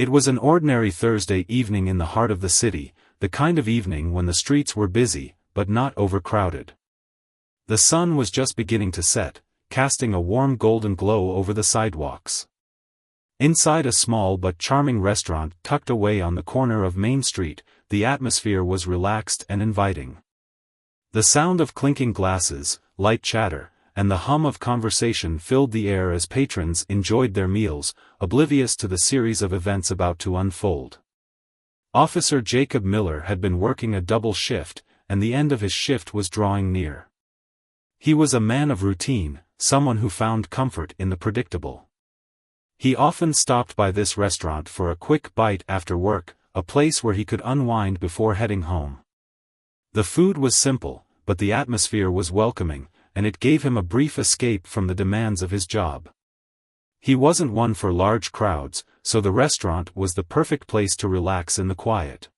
It was an ordinary Thursday evening in the heart of the city, the kind of evening when the streets were busy, but not overcrowded. The sun was just beginning to set, casting a warm golden glow over the sidewalks. Inside a small but charming restaurant tucked away on the corner of Main Street, the atmosphere was relaxed and inviting. The sound of clinking glasses, light chatter, and the hum of conversation filled the air as patrons enjoyed their meals, oblivious to the series of events about to unfold. Officer Jacob Miller had been working a double shift, and the end of his shift was drawing near. He was a man of routine, someone who found comfort in the predictable. He often stopped by this restaurant for a quick bite after work, a place where he could unwind before heading home. The food was simple, but the atmosphere was welcoming, and it gave him a brief escape from the demands of his job. He wasn't one for large crowds, so the restaurant was the perfect place to relax in the quiet.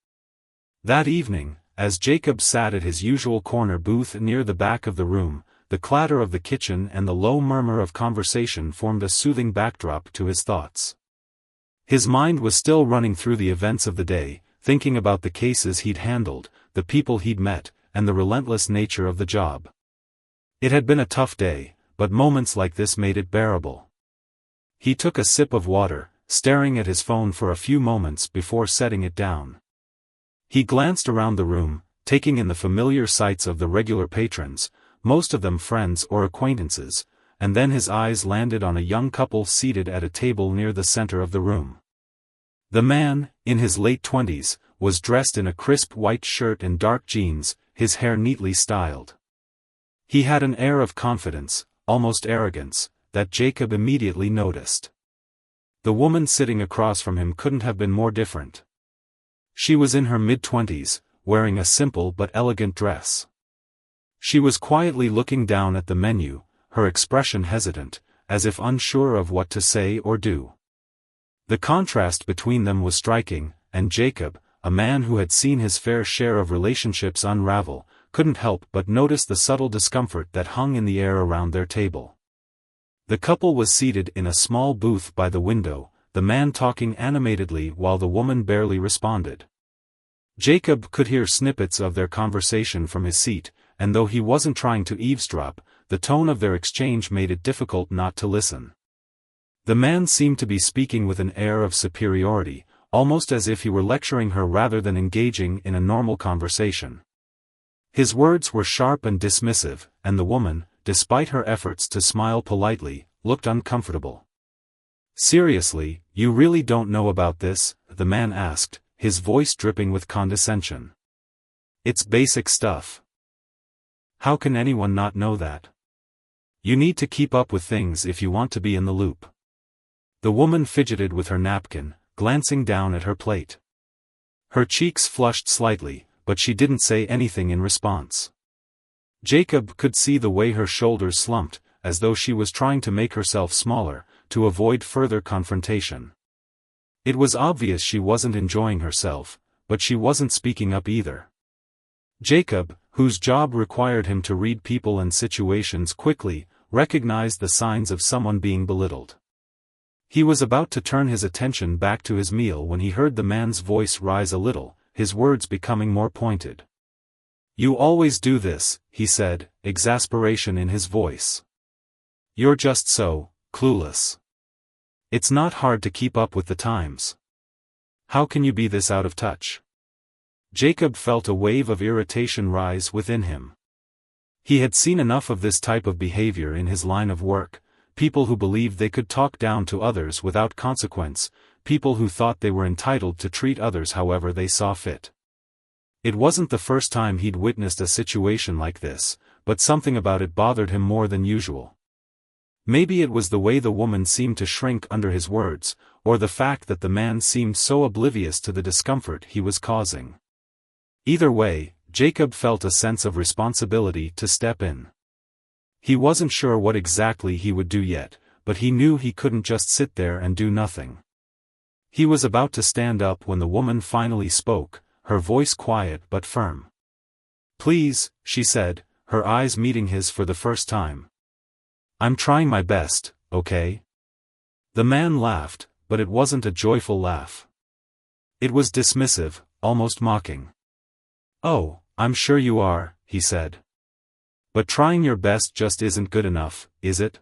That evening, as Jacob sat at his usual corner booth near the back of the room, the clatter of the kitchen and the low murmur of conversation formed a soothing backdrop to his thoughts. His mind was still running through the events of the day, thinking about the cases he'd handled, the people he'd met, and the relentless nature of the job. It had been a tough day, but moments like this made it bearable. He took a sip of water, staring at his phone for a few moments before setting it down. He glanced around the room, taking in the familiar sights of the regular patrons, most of them friends or acquaintances, and then his eyes landed on a young couple seated at a table near the center of the room. The man, in his late 20s, was dressed in a crisp white shirt and dark jeans, his hair neatly styled. He had an air of confidence, almost arrogance, that Jacob immediately noticed. The woman sitting across from him couldn't have been more different. She was in her mid-20s, wearing a simple but elegant dress. She was quietly looking down at the menu, her expression hesitant, as if unsure of what to say or do. The contrast between them was striking, and Jacob, a man who had seen his fair share of relationships unravel, couldn't help but notice the subtle discomfort that hung in the air around their table. The couple was seated in a small booth by the window, the man talking animatedly while the woman barely responded. Jacob could hear snippets of their conversation from his seat, and though he wasn't trying to eavesdrop, the tone of their exchange made it difficult not to listen. The man seemed to be speaking with an air of superiority, almost as if he were lecturing her rather than engaging in a normal conversation. His words were sharp and dismissive, and the woman, despite her efforts to smile politely, looked uncomfortable. "Seriously, you really don't know about this?" the man asked, his voice dripping with condescension. "It's basic stuff. How can anyone not know that? You need to keep up with things if you want to be in the loop." The woman fidgeted with her napkin, glancing down at her plate. Her cheeks flushed slightly, but she didn't say anything in response. Jacob could see the way her shoulders slumped, as though she was trying to make herself smaller, to avoid further confrontation. It was obvious she wasn't enjoying herself, but she wasn't speaking up either. Jacob, whose job required him to read people and situations quickly, recognized the signs of someone being belittled. He was about to turn his attention back to his meal when he heard the man's voice rise a little, his words becoming more pointed. "You always do this," he said, exasperation in his voice. "You're just so clueless. It's not hard to keep up with the times. How can you be this out of touch?" Jacob felt a wave of irritation rise within him. He had seen enough of this type of behavior in his line of work, people who believed they could talk down to others without consequence, people who thought they were entitled to treat others however they saw fit. It wasn't the first time he'd witnessed a situation like this, but something about it bothered him more than usual. Maybe it was the way the woman seemed to shrink under his words, or the fact that the man seemed so oblivious to the discomfort he was causing. Either way, Jacob felt a sense of responsibility to step in. He wasn't sure what exactly he would do yet, but he knew he couldn't just sit there and do nothing. He was about to stand up when the woman finally spoke, her voice quiet but firm. "Please," she said, her eyes meeting his for the first time. "I'm trying my best, okay?" The man laughed, but it wasn't a joyful laugh. It was dismissive, almost mocking. "Oh, I'm sure you are," he said. "But trying your best just isn't good enough, is it?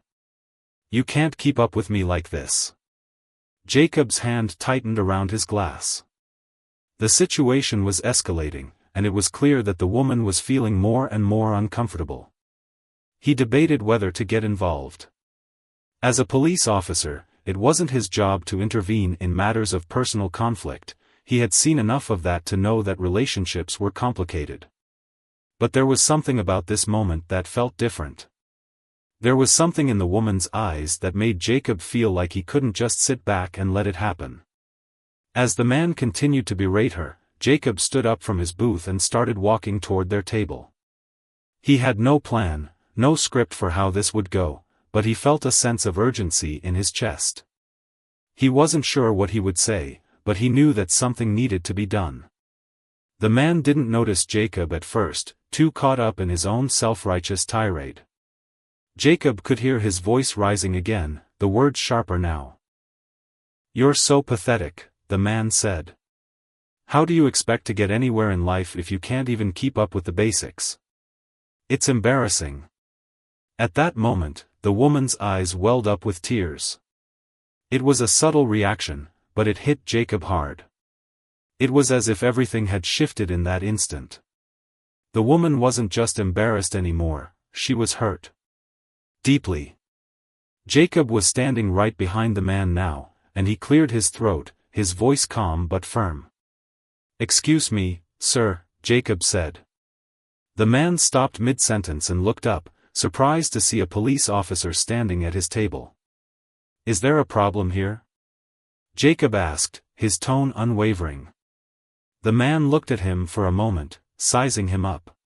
You can't keep up with me like this." Jacob's hand tightened around his glass. The situation was escalating, and it was clear that the woman was feeling more and more uncomfortable. He debated whether to get involved. As a police officer, it wasn't his job to intervene in matters of personal conflict. He had seen enough of that to know that relationships were complicated. But there was something about this moment that felt different. There was something in the woman's eyes that made Jacob feel like he couldn't just sit back and let it happen. As the man continued to berate her, Jacob stood up from his booth and started walking toward their table. He had no plan, no script for how this would go, but he felt a sense of urgency in his chest. He wasn't sure what he would say, but he knew that something needed to be done. The man didn't notice Jacob at first, too caught up in his own self-righteous tirade. Jacob could hear his voice rising again, the words sharper now. "You're so pathetic," the man said. "How do you expect to get anywhere in life if you can't even keep up with the basics? It's embarrassing." At that moment, the woman's eyes welled up with tears. It was a subtle reaction, but it hit Jacob hard. It was as if everything had shifted in that instant. The woman wasn't just embarrassed anymore, she was hurt. Deeply. Jacob was standing right behind the man now, and he cleared his throat, his voice calm but firm. "Excuse me, sir," Jacob said. The man stopped mid-sentence and looked up, surprised to see a police officer standing at his table. "Is there a problem here?" Jacob asked, his tone unwavering. The man looked at him for a moment, sizing him up.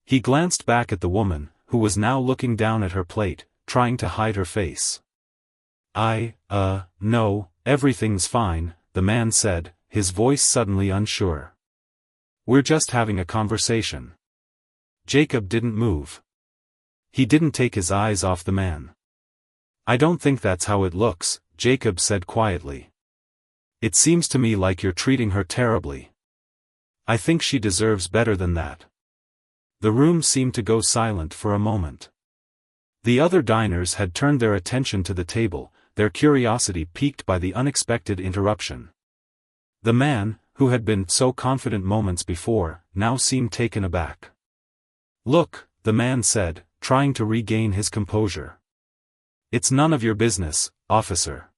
He glanced back at the woman, who was now looking down at her plate, trying to hide her face. No, everything's fine," the man said, his voice suddenly unsure. "We're just having a conversation." Jacob didn't move. He didn't take his eyes off the man. "I don't think that's how it looks," Jacob said quietly. "It seems to me like you're treating her terribly. I think she deserves better than that." The room seemed to go silent for a moment. The other diners had turned their attention to the table, their curiosity piqued by the unexpected interruption. The man, who had been so confident moments before, now seemed taken aback. "Look," the man said, trying to regain his composure. "It's none of your business, officer.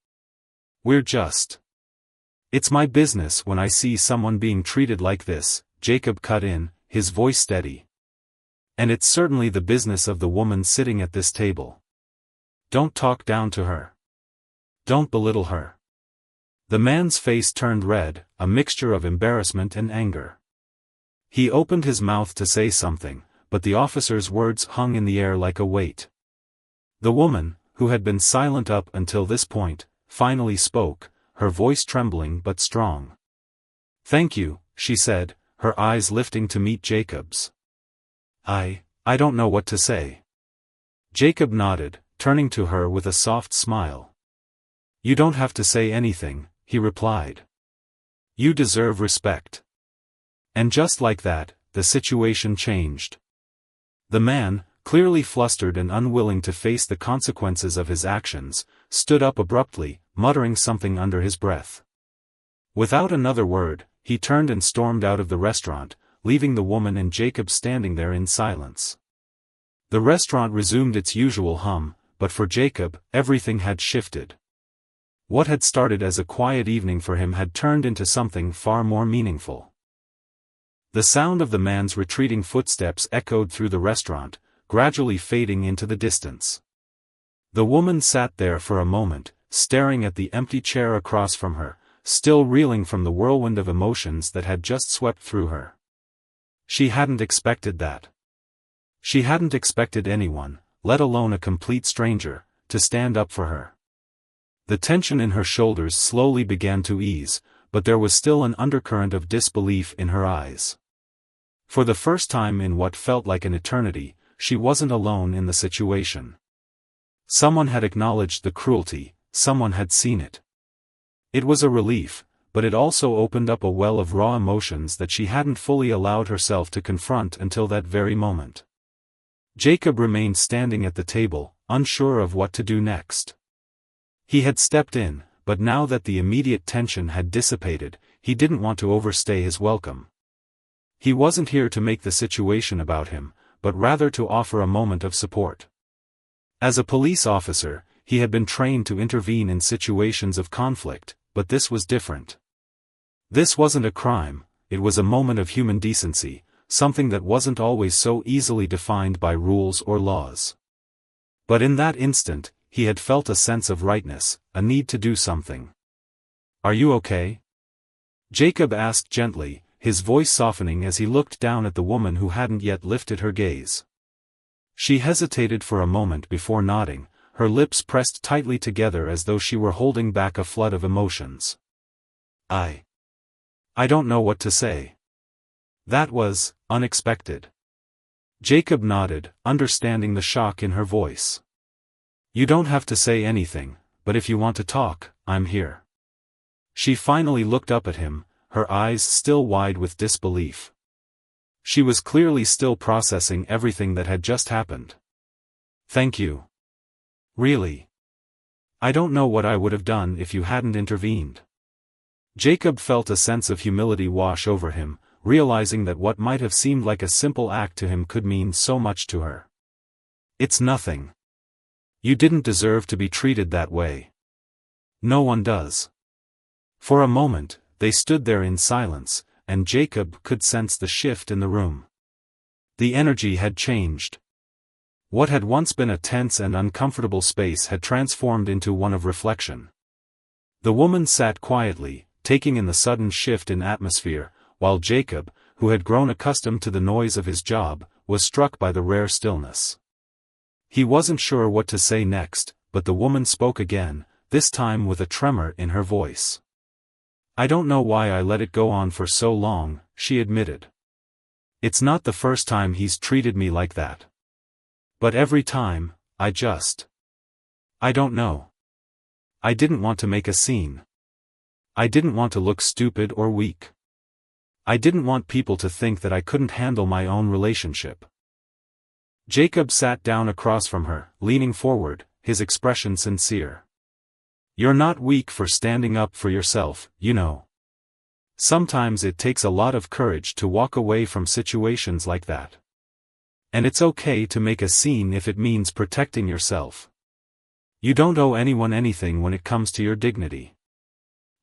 We're just—" "It's my business when I see someone being treated like this," Jacob cut in, his voice steady. "And it's certainly the business of the woman sitting at this table. Don't talk down to her. Don't belittle her." The man's face turned red, a mixture of embarrassment and anger. He opened his mouth to say something, but the officer's words hung in the air like a weight. The woman, who had been silent up until this point, finally spoke, her voice trembling but strong. "Thank you," she said, her eyes lifting to meet Jacob's. I don't know what to say." Jacob nodded, turning to her with a soft smile. "You don't have to say anything," he replied. "You deserve respect." And just like that, the situation changed. The man, clearly flustered and unwilling to face the consequences of his actions, stood up abruptly, muttering something under his breath. Without another word, he turned and stormed out of the restaurant, leaving the woman and Jacob standing there in silence. The restaurant resumed its usual hum, but for Jacob, everything had shifted. What had started as a quiet evening for him had turned into something far more meaningful. The sound of the man's retreating footsteps echoed through the restaurant, gradually fading into the distance. The woman sat there for a moment, staring at the empty chair across from her, still reeling from the whirlwind of emotions that had just swept through her. She hadn't expected that. She hadn't expected anyone, let alone a complete stranger, to stand up for her. The tension in her shoulders slowly began to ease, but there was still an undercurrent of disbelief in her eyes. For the first time in what felt like an eternity, she wasn't alone in the situation. Someone had acknowledged the cruelty, someone had seen it. It was a relief, but it also opened up a well of raw emotions that she hadn't fully allowed herself to confront until that very moment. Jacob remained standing at the table, unsure of what to do next. He had stepped in, but now that the immediate tension had dissipated, he didn't want to overstay his welcome. He wasn't here to make the situation about him, but rather to offer a moment of support. As a police officer, he had been trained to intervene in situations of conflict, but this was different. This wasn't a crime, it was a moment of human decency, something that wasn't always so easily defined by rules or laws. But in that instant, he had felt a sense of rightness, a need to do something. "Are you okay?" Jacob asked gently, his voice softening as he looked down at the woman who hadn't yet lifted her gaze. She hesitated for a moment before nodding, her lips pressed tightly together as though she were holding back a flood of emotions. I don't know what to say." That was unexpected. Jacob nodded, understanding the shock in her voice. "You don't have to say anything, but if you want to talk, I'm here." She finally looked up at him, her eyes still wide with disbelief. She was clearly still processing everything that had just happened. "Thank you. Really. I don't know what I would have done if you hadn't intervened." Jacob felt a sense of humility wash over him, realizing that what might have seemed like a simple act to him could mean so much to her. "It's nothing. You didn't deserve to be treated that way. No one does." For a moment, they stood there in silence, and Jacob could sense the shift in the room. The energy had changed. What had once been a tense and uncomfortable space had transformed into one of reflection. The woman sat quietly, taking in the sudden shift in atmosphere, while Jacob, who had grown accustomed to the noise of his job, was struck by the rare stillness. He wasn't sure what to say next, but the woman spoke again, this time with a tremor in her voice. "I don't know why I let it go on for so long," she admitted. "It's not the first time he's treated me like that. But every time, I don't know. I didn't want to make a scene. I didn't want to look stupid or weak. I didn't want people to think that I couldn't handle my own relationship." Jacob sat down across from her, leaning forward, his expression sincere. "You're not weak for standing up for yourself, you know. Sometimes it takes a lot of courage to walk away from situations like that. And it's okay to make a scene if it means protecting yourself. You don't owe anyone anything when it comes to your dignity."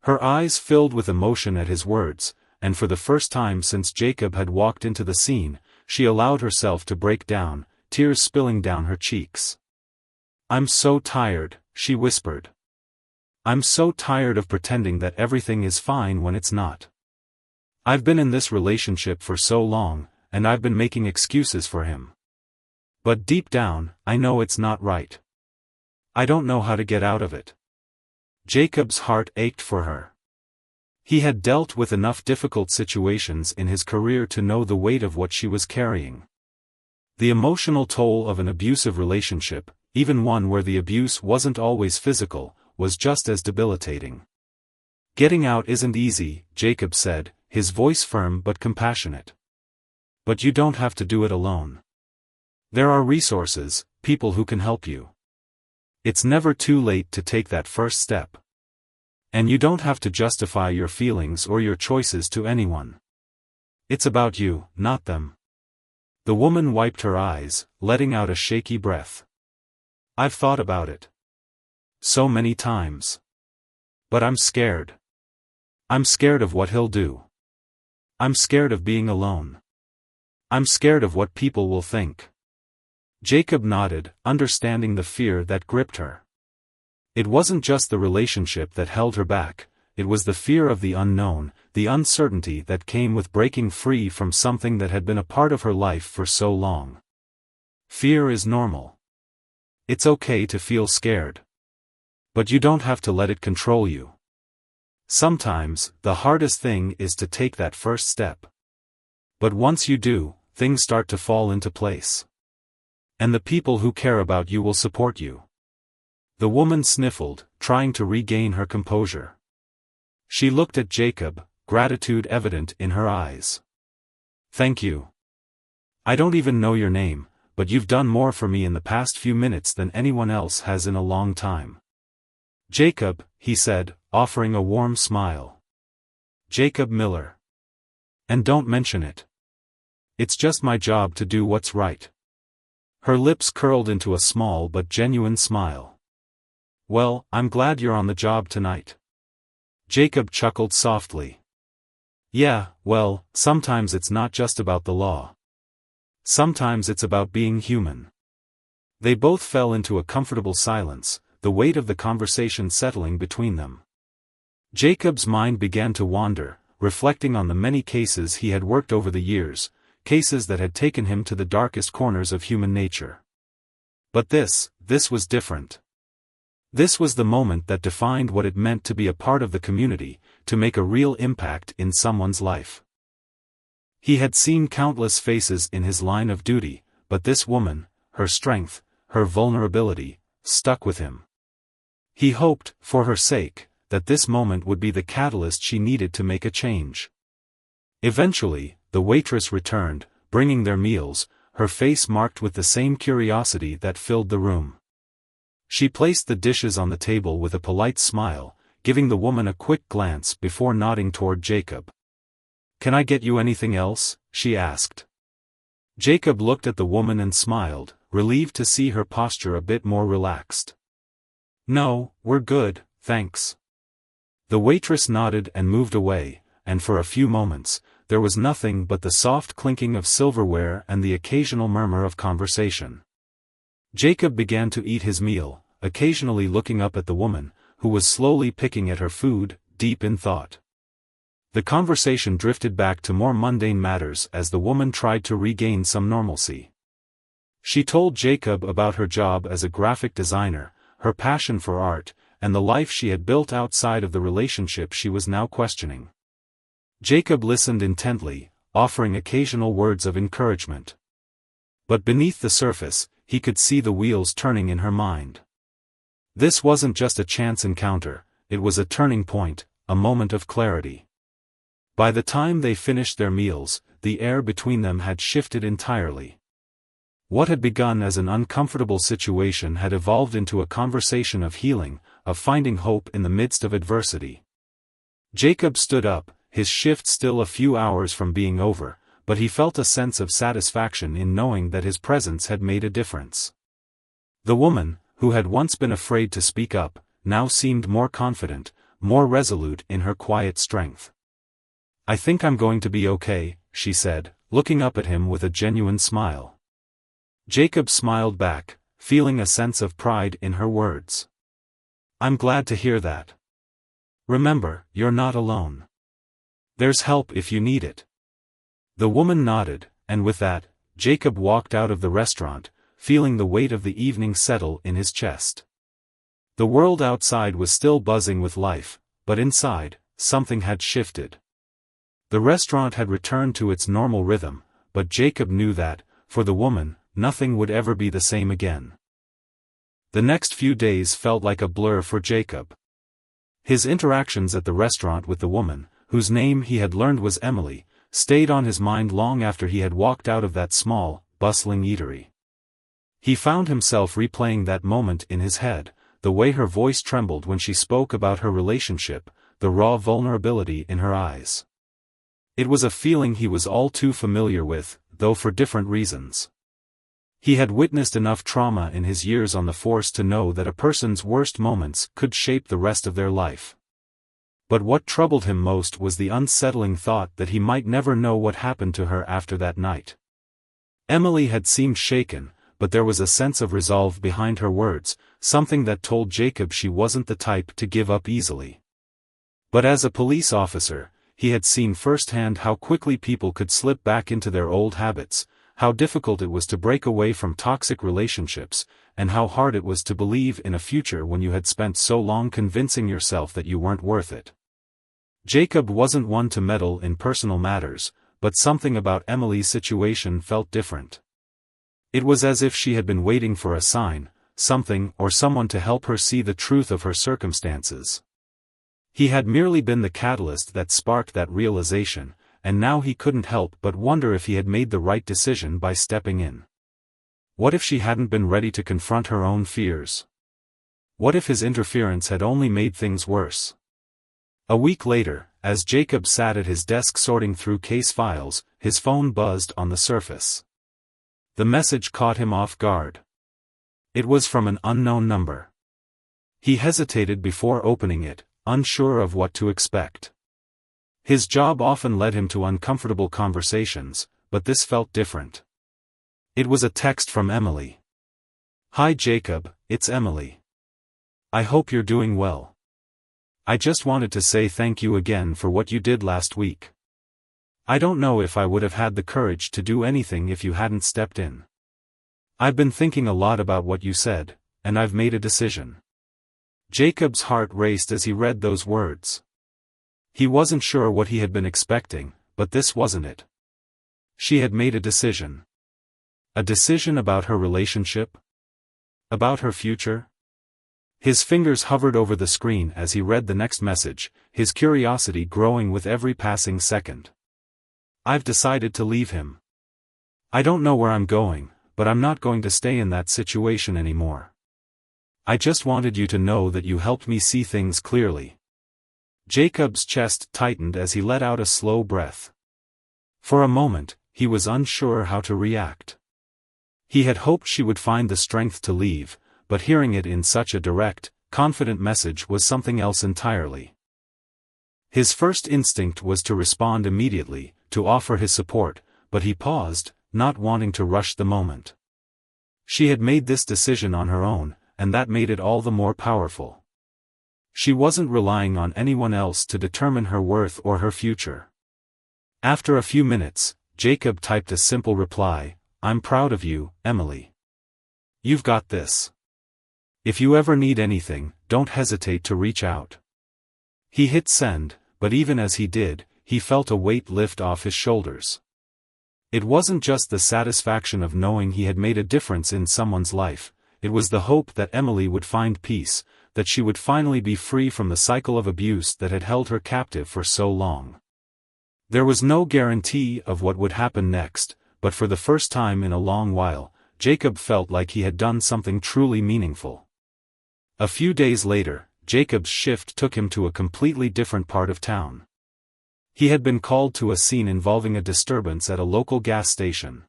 Her eyes filled with emotion at his words, and for the first time since Jacob had walked into the scene, she allowed herself to break down, tears spilling down her cheeks. "I'm so tired," she whispered. "I'm so tired of pretending that everything is fine when it's not. I've been in this relationship for so long, and I've been making excuses for him. But deep down, I know it's not right. I don't know how to get out of it." Jacob's heart ached for her. He had dealt with enough difficult situations in his career to know the weight of what she was carrying. The emotional toll of an abusive relationship, even one where the abuse wasn't always physical, was just as debilitating. "Getting out isn't easy," Jacob said, his voice firm but compassionate. "But you don't have to do it alone. There are resources, people who can help you. It's never too late to take that first step. And you don't have to justify your feelings or your choices to anyone. It's about you, not them." The woman wiped her eyes, letting out a shaky breath. "I've thought about it. So many times. But I'm scared. I'm scared of what he'll do. I'm scared of being alone. I'm scared of what people will think." Jacob nodded, understanding the fear that gripped her. It wasn't just the relationship that held her back, it was the fear of the unknown, the uncertainty that came with breaking free from something that had been a part of her life for so long. Fear is normal. It's okay to feel scared. But you don't have to let it control you. Sometimes, the hardest thing is to take that first step. But once you do, things start to fall into place. And the people who care about you will support you. The woman sniffled, trying to regain her composure. She looked at Jacob, gratitude evident in her eyes. "Thank you. I don't even know your name, but you've done more for me in the past few minutes than anyone else has in a long time." "Jacob," he said, offering a warm smile. "Jacob Miller. And don't mention it. It's just my job to do what's right." Her lips curled into a small but genuine smile. "Well, I'm glad you're on the job tonight." Jacob chuckled softly. "Yeah, well, sometimes it's not just about the law. Sometimes it's about being human." They both fell into a comfortable silence, the weight of the conversation settling between them. Jacob's mind began to wander, reflecting on the many cases he had worked over the years, cases that had taken him to the darkest corners of human nature. But this was different. This was the moment that defined what it meant to be a part of the community, to make a real impact in someone's life. He had seen countless faces in his line of duty, but this woman, her strength, her vulnerability, stuck with him. He hoped, for her sake, that this moment would be the catalyst she needed to make a change. Eventually, the waitress returned, bringing their meals, her face marked with the same curiosity that filled the room. She placed the dishes on the table with a polite smile, giving the woman a quick glance before nodding toward Jacob. "Can I get you anything else?" she asked. Jacob looked at the woman and smiled, relieved to see her posture a bit more relaxed. "No, we're good, thanks." The waitress nodded and moved away, and for a few moments, there was nothing but the soft clinking of silverware and the occasional murmur of conversation. Jacob began to eat his meal, occasionally looking up at the woman, who was slowly picking at her food, deep in thought. The conversation drifted back to more mundane matters as the woman tried to regain some normalcy. She told Jacob about her job as a graphic designer, her passion for art, and the life she had built outside of the relationship she was now questioning. Jacob listened intently, offering occasional words of encouragement. But beneath the surface, he could see the wheels turning in her mind. This wasn't just a chance encounter, it was a turning point, a moment of clarity. By the time they finished their meals, the air between them had shifted entirely. What had begun as an uncomfortable situation had evolved into a conversation of healing, of finding hope in the midst of adversity. Jacob stood up, his shift still a few hours from being over, but he felt a sense of satisfaction in knowing that his presence had made a difference. The woman, who had once been afraid to speak up, now seemed more confident, more resolute in her quiet strength. "I think I'm going to be okay," she said, looking up at him with a genuine smile. Jacob smiled back, feeling a sense of pride in her words. "I'm glad to hear that. Remember, you're not alone. There's help if you need it." The woman nodded, and with that, Jacob walked out of the restaurant, feeling the weight of the evening settle in his chest. The world outside was still buzzing with life, but inside, something had shifted. The restaurant had returned to its normal rhythm, but Jacob knew that, for the woman, nothing would ever be the same again. The next few days felt like a blur for Jacob. His interactions at the restaurant with the woman, whose name he had learned was Emily, stayed on his mind long after he had walked out of that small, bustling eatery. He found himself replaying that moment in his head, the way her voice trembled when she spoke about her relationship, the raw vulnerability in her eyes. It was a feeling he was all too familiar with, though for different reasons. He had witnessed enough trauma in his years on the force to know that a person's worst moments could shape the rest of their life. But what troubled him most was the unsettling thought that he might never know what happened to her after that night. Emily had seemed shaken, but there was a sense of resolve behind her words, something that told Jacob she wasn't the type to give up easily. But as a police officer, he had seen firsthand how quickly people could slip back into their old habits, how difficult it was to break away from toxic relationships, and how hard it was to believe in a future when you had spent so long convincing yourself that you weren't worth it. Jacob wasn't one to meddle in personal matters, but something about Emily's situation felt different. It was as if she had been waiting for a sign, something or someone to help her see the truth of her circumstances. He had merely been the catalyst that sparked that realization, and now he couldn't help but wonder if he had made the right decision by stepping in. What if she hadn't been ready to confront her own fears? What if his interference had only made things worse? A week later, as Jacob sat at his desk sorting through case files, his phone buzzed on the surface. The message caught him off guard. It was from an unknown number. He hesitated before opening it, unsure of what to expect. His job often led him to uncomfortable conversations, but this felt different. It was a text from Emily. "Hi Jacob, it's Emily. I hope you're doing well. I just wanted to say thank you again for what you did last week. I don't know if I would have had the courage to do anything if you hadn't stepped in. I've been thinking a lot about what you said, and I've made a decision." Jacob's heart raced as he read those words. He wasn't sure what he had been expecting, but this wasn't it. She had made a decision. A decision about her relationship? About her future? His fingers hovered over the screen as he read the next message, his curiosity growing with every passing second. "I've decided to leave him. I don't know where I'm going, but I'm not going to stay in that situation anymore. I just wanted you to know that you helped me see things clearly." Jacob's chest tightened as he let out a slow breath. For a moment, he was unsure how to react. He had hoped she would find the strength to leave, but hearing it in such a direct, confident message was something else entirely. His first instinct was to respond immediately, to offer his support, but he paused, not wanting to rush the moment. She had made this decision on her own, and that made it all the more powerful. She wasn't relying on anyone else to determine her worth or her future. After a few minutes, Jacob typed a simple reply, "I'm proud of you, Emily. You've got this. If you ever need anything, don't hesitate to reach out." He hit send, but even as he did, he felt a weight lift off his shoulders. It wasn't just the satisfaction of knowing he had made a difference in someone's life, it was the hope that Emily would find peace, that she would finally be free from the cycle of abuse that had held her captive for so long. There was no guarantee of what would happen next, but for the first time in a long while, Jacob felt like he had done something truly meaningful. A few days later, Jacob's shift took him to a completely different part of town. He had been called to a scene involving a disturbance at a local gas station.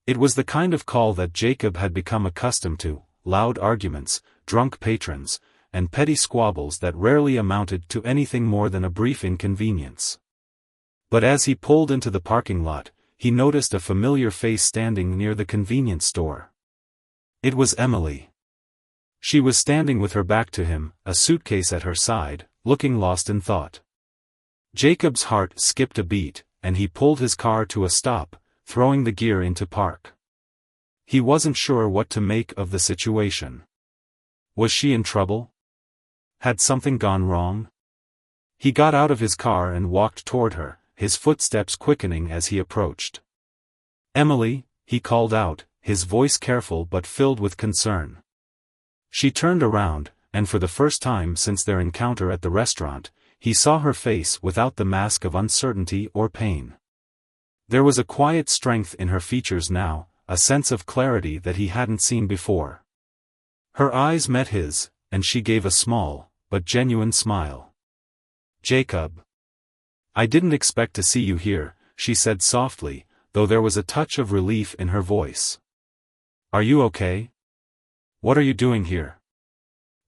It was the kind of call that Jacob had become accustomed to: loud arguments, drunk patrons, and petty squabbles that rarely amounted to anything more than a brief inconvenience. But as he pulled into the parking lot, he noticed a familiar face standing near the convenience store. It was Emily. She was standing with her back to him, a suitcase at her side, looking lost in thought. Jacob's heart skipped a beat, and he pulled his car to a stop, throwing the gear into park. He wasn't sure what to make of the situation. Was she in trouble? Had something gone wrong? He got out of his car and walked toward her, his footsteps quickening as he approached. "Emily," he called out, his voice careful but filled with concern. She turned around, and for the first time since their encounter at the restaurant, he saw her face without the mask of uncertainty or pain. There was a quiet strength in her features now, a sense of clarity that he hadn't seen before. Her eyes met his, and she gave a small, but genuine smile. "Jacob. I didn't expect to see you here," she said softly, though there was a touch of relief in her voice. "Are you okay? What are you doing here?"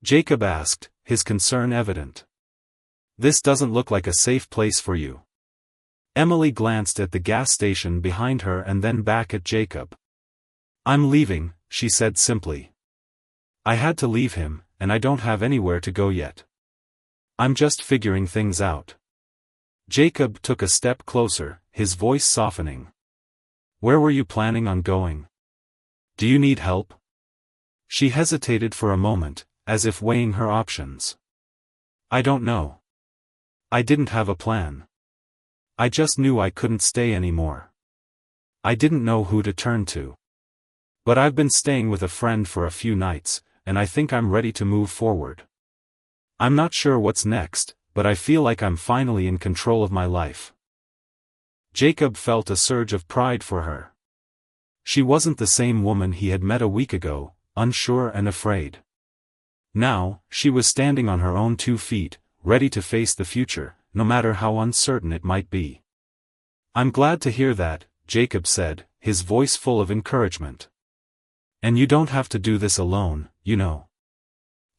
Jacob asked, his concern evident. "This doesn't look like a safe place for you." Emily glanced at the gas station behind her and then back at Jacob. "I'm leaving," she said simply. "I had to leave him, and I don't have anywhere to go yet. I'm just figuring things out." Jacob took a step closer, his voice softening. "Where were you planning on going? Do you need help?" She hesitated for a moment, as if weighing her options. "I don't know. I didn't have a plan. I just knew I couldn't stay anymore. I didn't know who to turn to. But I've been staying with a friend for a few nights, and I think I'm ready to move forward. I'm not sure what's next, but I feel like I'm finally in control of my life." Jacob felt a surge of pride for her. She wasn't the same woman he had met a week ago, unsure and afraid. Now, she was standing on her own 2 feet, ready to face the future, no matter how uncertain it might be. "I'm glad to hear that," Jacob said, his voice full of encouragement. "And you don't have to do this alone, you know.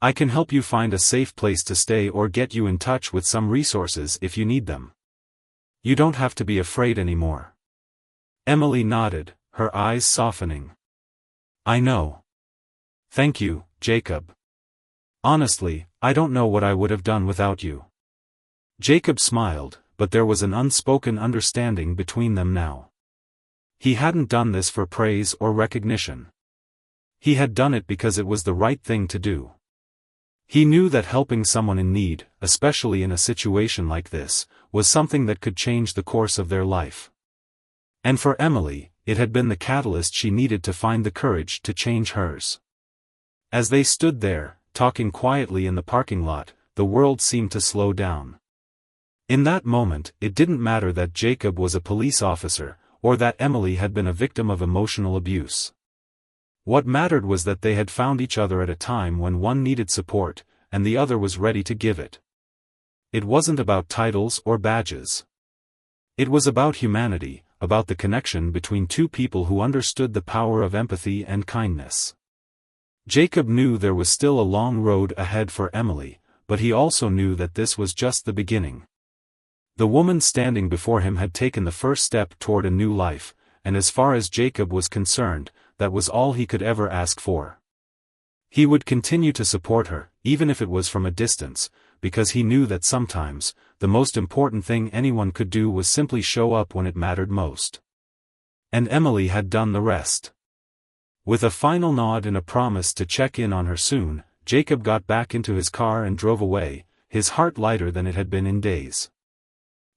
I can help you find a safe place to stay or get you in touch with some resources if you need them. You don't have to be afraid anymore." Emily nodded, her eyes softening. "I know. Thank you, Jacob. Honestly, I don't know what I would have done without you." Jacob smiled, but there was an unspoken understanding between them now. He hadn't done this for praise or recognition. He had done it because it was the right thing to do. He knew that helping someone in need, especially in a situation like this, was something that could change the course of their life. And for Emily, it had been the catalyst she needed to find the courage to change hers. As they stood there, talking quietly in the parking lot, the world seemed to slow down. In that moment, it didn't matter that Jacob was a police officer, or that Emily had been a victim of emotional abuse. What mattered was that they had found each other at a time when one needed support, and the other was ready to give it. It wasn't about titles or badges. It was about humanity, about the connection between 2 people who understood the power of empathy and kindness. Jacob knew there was still a long road ahead for Emily, but he also knew that this was just the beginning. The woman standing before him had taken the first step toward a new life, and as far as Jacob was concerned, that was all he could ever ask for. He would continue to support her, even if it was from a distance, because he knew that sometimes, the most important thing anyone could do was simply show up when it mattered most. And Emily had done the rest. With a final nod and a promise to check in on her soon, Jacob got back into his car and drove away, his heart lighter than it had been in days.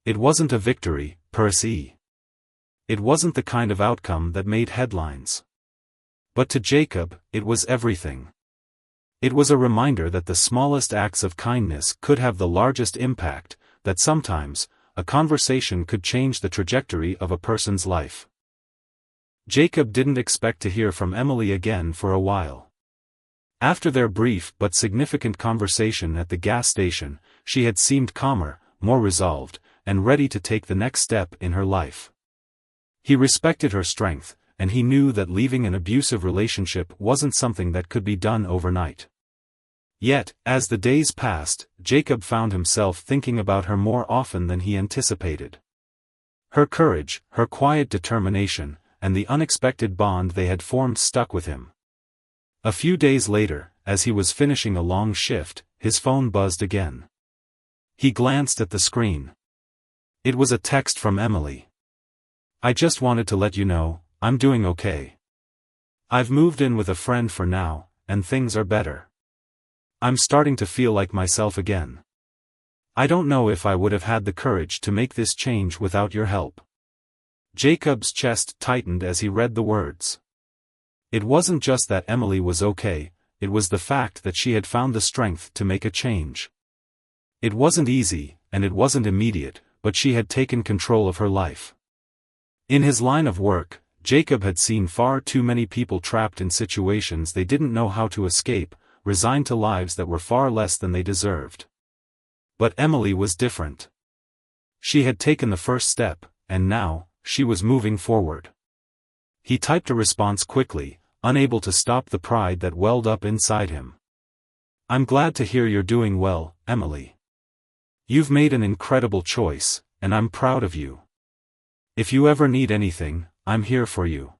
It wasn't a victory, per se. It wasn't the kind of outcome that made headlines. But to Jacob, it was everything. It was a reminder that the smallest acts of kindness could have the largest impact, that sometimes, a conversation could change the trajectory of a person's life. Jacob didn't expect to hear from Emily again for a while. After their brief but significant conversation at the gas station, she had seemed calmer, more resolved, and ready to take the next step in her life. He respected her strength, and he knew that leaving an abusive relationship wasn't something that could be done overnight. Yet, as the days passed, Jacob found himself thinking about her more often than he anticipated. Her courage, her quiet determination, and the unexpected bond they had formed stuck with him. A few days later, as he was finishing a long shift, his phone buzzed again. He glanced at the screen. It was a text from Emily. "I just wanted to let you know, I'm doing okay. I've moved in with a friend for now, and things are better. I'm starting to feel like myself again. I don't know if I would have had the courage to make this change without your help." Jacob's chest tightened as he read the words. It wasn't just that Emily was okay, it was the fact that she had found the strength to make a change. It wasn't easy, and it wasn't immediate, but she had taken control of her life. In his line of work, Jacob had seen far too many people trapped in situations they didn't know how to escape, resigned to lives that were far less than they deserved. But Emily was different. She had taken the first step, and now, she was moving forward. He typed a response quickly, unable to stop the pride that welled up inside him. "I'm glad to hear you're doing well, Emily. You've made an incredible choice, and I'm proud of you. If you ever need anything, I'm here for you."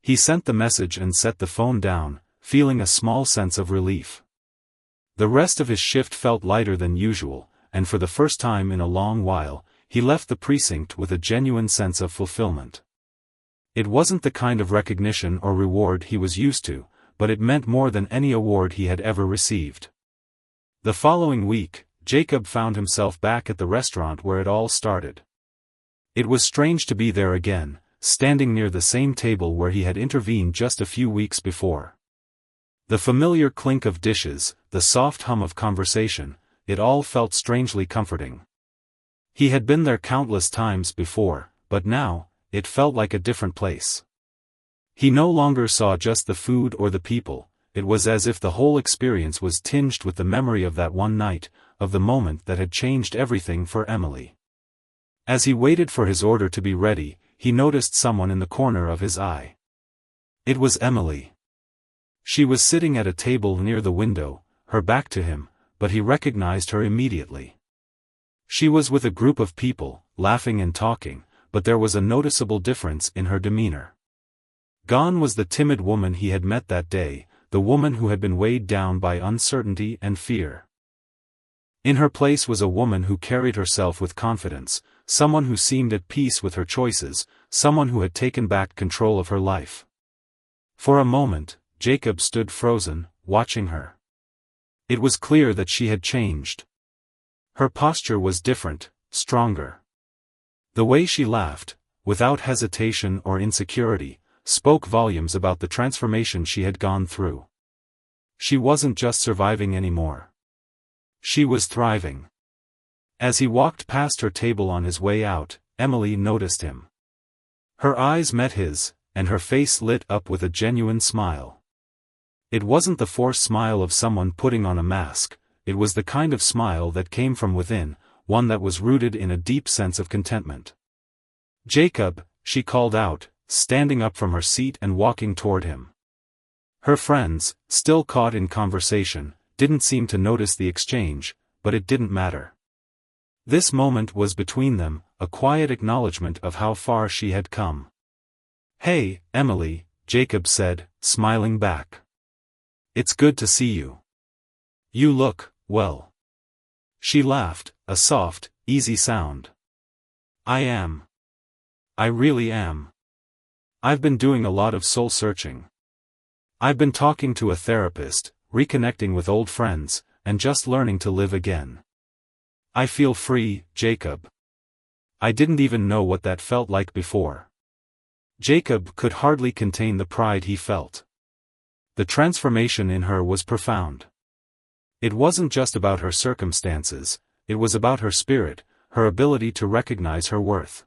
He sent the message and set the phone down, feeling a small sense of relief. The rest of his shift felt lighter than usual, and for the first time in a long while, he left the precinct with a genuine sense of fulfillment. It wasn't the kind of recognition or reward he was used to, but it meant more than any award he had ever received. The following week, Jacob found himself back at the restaurant where it all started. It was strange to be there again, standing near the same table where he had intervened just a few weeks before. The familiar clink of dishes, the soft hum of conversation, it all felt strangely comforting. He had been there countless times before, but now, it felt like a different place. He no longer saw just the food or the people, it was as if the whole experience was tinged with the memory of that one night, of the moment that had changed everything for Emily. As he waited for his order to be ready, he noticed someone in the corner of his eye. It was Emily. She was sitting at a table near the window, her back to him, but he recognized her immediately. She was with a group of people, laughing and talking, but there was a noticeable difference in her demeanor. Gone was the timid woman he had met that day, the woman who had been weighed down by uncertainty and fear. In her place was a woman who carried herself with confidence, someone who seemed at peace with her choices, someone who had taken back control of her life. For a moment, Jacob stood frozen, watching her. It was clear that she had changed. Her posture was different, stronger. The way she laughed, without hesitation or insecurity, spoke volumes about the transformation she had gone through. She wasn't just surviving anymore. She was thriving. As he walked past her table on his way out, Emily noticed him. Her eyes met his, and her face lit up with a genuine smile. It wasn't the forced smile of someone putting on a mask, it was the kind of smile that came from within, one that was rooted in a deep sense of contentment. "Jacob," she called out, standing up from her seat and walking toward him. Her friends, still caught in conversation, didn't seem to notice the exchange, but it didn't matter. This moment was between them, a quiet acknowledgement of how far she had come. "Hey, Emily," Jacob said, smiling back. "It's good to see you. You look, well." She laughed, a soft, easy sound. "I am. I really am. I've been doing a lot of soul searching. I've been talking to a therapist, reconnecting with old friends, and just learning to live again. I feel free, Jacob. I didn't even know what that felt like before." Jacob could hardly contain the pride he felt. The transformation in her was profound. It wasn't just about her circumstances, it was about her spirit, her ability to recognize her worth.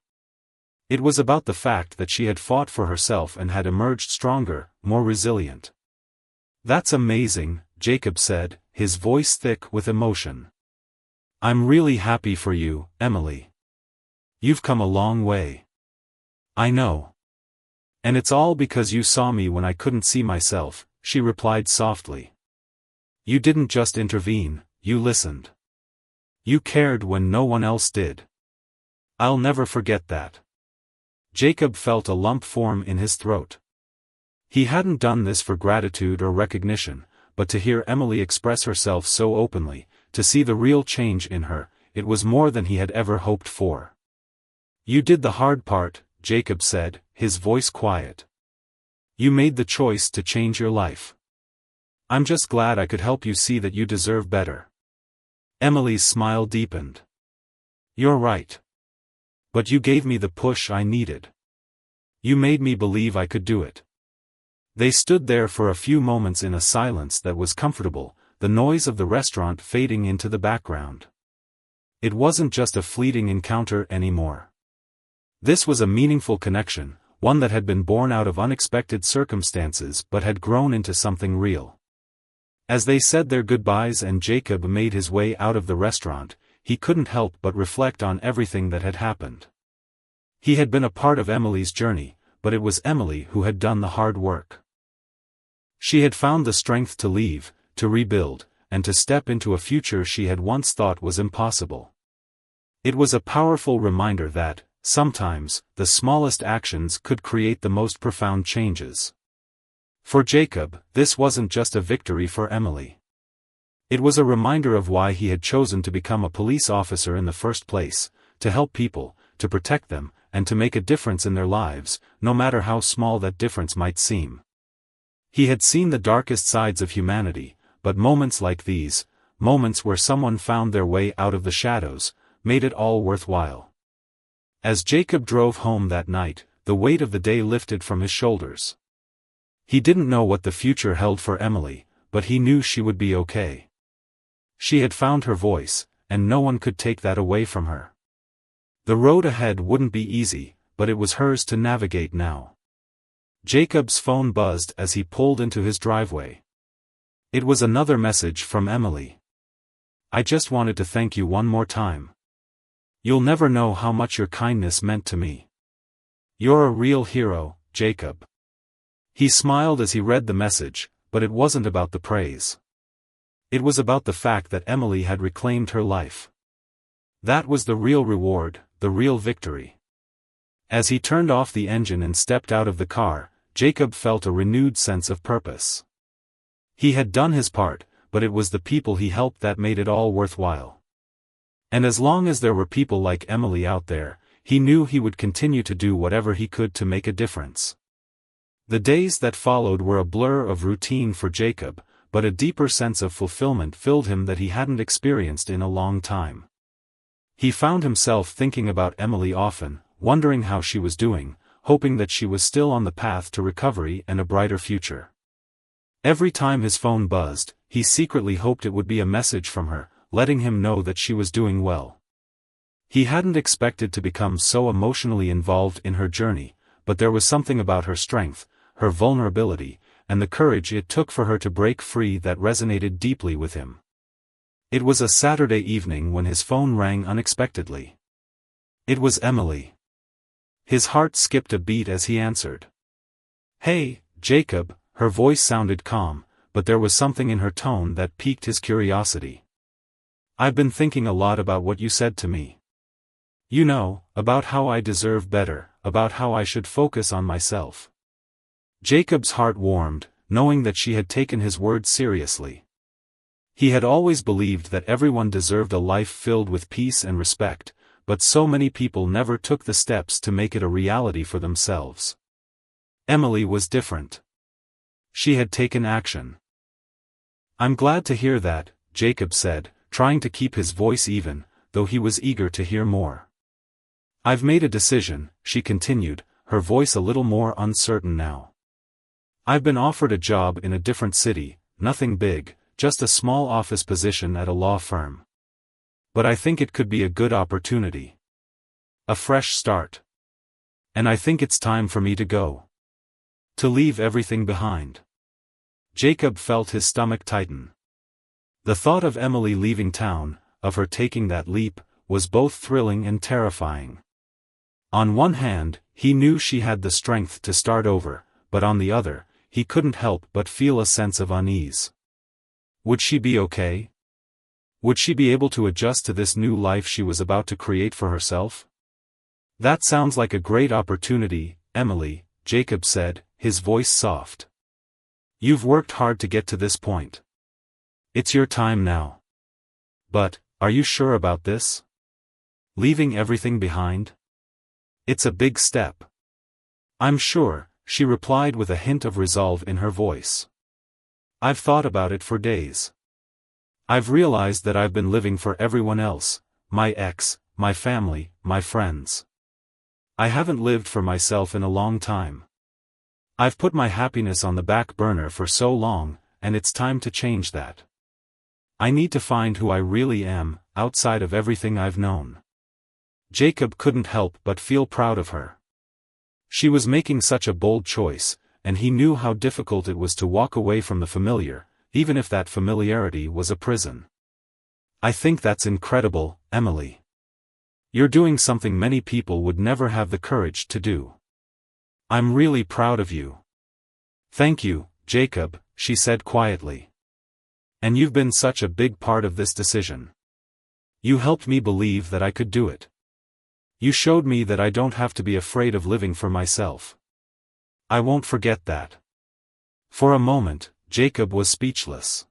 It was about the fact that she had fought for herself and had emerged stronger, more resilient. "That's amazing," Jacob said, his voice thick with emotion. "I'm really happy for you, Emily. You've come a long way. I know. And it's all because you saw me when I couldn't see myself," she replied softly. "You didn't just intervene, you listened. You cared when no one else did. I'll never forget that." Jacob felt a lump form in his throat. He hadn't done this for gratitude or recognition, but to hear Emily express herself so openly, to see the real change in her, it was more than he had ever hoped for. "You did the hard part," Jacob said, his voice quiet. "You made the choice to change your life. I'm just glad I could help you see that you deserve better." Emily's smile deepened. "You're right. But you gave me the push I needed. You made me believe I could do it." They stood there for a few moments in a silence that was comfortable, the noise of the restaurant fading into the background. It wasn't just a fleeting encounter anymore. This was a meaningful connection, one that had been born out of unexpected circumstances but had grown into something real. As they said their goodbyes and Jacob made his way out of the restaurant, he couldn't help but reflect on everything that had happened. He had been a part of Emily's journey, but it was Emily who had done the hard work. She had found the strength to leave, to rebuild, and to step into a future she had once thought was impossible. It was a powerful reminder that, sometimes, the smallest actions could create the most profound changes. For Jacob, this wasn't just a victory for Emily. It was a reminder of why he had chosen to become a police officer in the first place, to help people, to protect them, and to make a difference in their lives, no matter how small that difference might seem. He had seen the darkest sides of humanity, but moments like these, moments where someone found their way out of the shadows, made it all worthwhile. As Jacob drove home that night, the weight of the day lifted from his shoulders. He didn't know what the future held for Emily, but he knew she would be okay. She had found her voice, and no one could take that away from her. The road ahead wouldn't be easy, but it was hers to navigate now. Jacob's phone buzzed as he pulled into his driveway. It was another message from Emily. "I just wanted to thank you one more time. You'll never know how much your kindness meant to me. You're a real hero, Jacob." He smiled as he read the message, but it wasn't about the praise. It was about the fact that Emily had reclaimed her life. That was the real reward, the real victory. As he turned off the engine and stepped out of the car, Jacob felt a renewed sense of purpose. He had done his part, but it was the people he helped that made it all worthwhile. And as long as there were people like Emily out there, he knew he would continue to do whatever he could to make a difference. The days that followed were a blur of routine for Jacob, but a deeper sense of fulfillment filled him that he hadn't experienced in a long time. He found himself thinking about Emily often, wondering how she was doing, hoping that she was still on the path to recovery and a brighter future. Every time his phone buzzed, he secretly hoped it would be a message from her, letting him know that she was doing well. He hadn't expected to become so emotionally involved in her journey, but there was something about her strength, her vulnerability, and the courage it took for her to break free that resonated deeply with him. It was a Saturday evening when his phone rang unexpectedly. It was Emily. His heart skipped a beat as he answered. "Hey, Jacob," her voice sounded calm, but there was something in her tone that piqued his curiosity. "I've been thinking a lot about what you said to me. You know, about how I deserve better, about how I should focus on myself." Jacob's heart warmed, knowing that she had taken his words seriously. He had always believed that everyone deserved a life filled with peace and respect, but so many people never took the steps to make it a reality for themselves. Emily was different. She had taken action. "I'm glad to hear that," Jacob said, trying to keep his voice even, though he was eager to hear more. "I've made a decision," she continued, her voice a little more uncertain now. "I've been offered a job in a different city, nothing big, just a small office position at a law firm. But I think it could be a good opportunity. A fresh start. And I think it's time for me to go. To leave everything behind." Jacob felt his stomach tighten. The thought of Emily leaving town, of her taking that leap, was both thrilling and terrifying. On one hand, he knew she had the strength to start over, but on the other, he couldn't help but feel a sense of unease. Would she be okay? Would she be able to adjust to this new life she was about to create for herself? "That sounds like a great opportunity, Emily," Jacob said, his voice soft. "You've worked hard to get to this point. It's your time now. But, are you sure about this? Leaving everything behind? It's a big step." "I'm sure," she replied with a hint of resolve in her voice. "I've thought about it for days. I've realized that I've been living for everyone else, my ex, my family, my friends. I haven't lived for myself in a long time. I've put my happiness on the back burner for so long, and it's time to change that. I need to find who I really am, outside of everything I've known." Jacob couldn't help but feel proud of her. She was making such a bold choice, and he knew how difficult it was to walk away from the familiar, even if that familiarity was a prison. "I think that's incredible, Emily. You're doing something many people would never have the courage to do. I'm really proud of you." "Thank you, Jacob," she said quietly. "And you've been such a big part of this decision. You helped me believe that I could do it. You showed me that I don't have to be afraid of living for myself. I won't forget that." For a moment, Jacob was speechless.